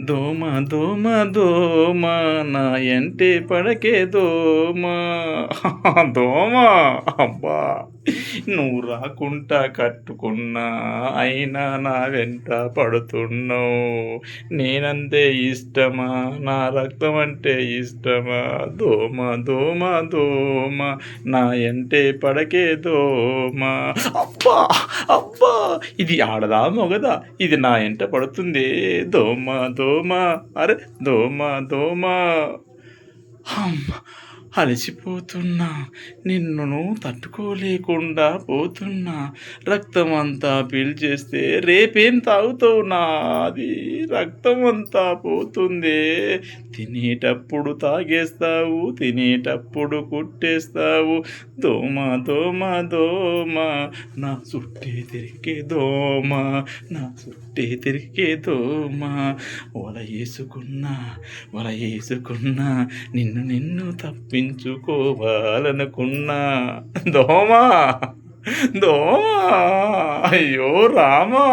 దోమ దోమ దోమ నా ఎంటే పడకే దోమ దోమ అబ్బా నువ్వు రాకుంటా కట్టుకున్నా అయినా నా వెంట పడుతున్నావు. నేనంతే ఇష్టమా, నా రక్తం అంటే ఇష్టమా? దోమ దోమ దోమ నా ఎంటే పడకే దోమ. అబ్బా అబ్బా ఇది ఆడదా మొగదా? ఇది నా ఎంట పడుతుంది దోమ దోమ. అరే దోమ దోమ. హమ్మ! అలసిపోతున్నా. నిన్ను తట్టుకోలేకుండా పోతున్నా. రక్తమంతా పీల్చేస్తే రేపేం తాగుతావు నాది? రక్తమంతా పోతుందే. తినేటప్పుడు తాగేస్తావు, తినేటప్పుడు కుట్టేస్తావు. దోమ దోమ దోమ నా చుట్టే తిరిగే దోమ, నా చుట్టే తిరిగే దోమ. వల వేసుకున్నా నిన్ను తప్పించుకోవాలనుకున్నా. దోమ దోమ అయ్యో రామా.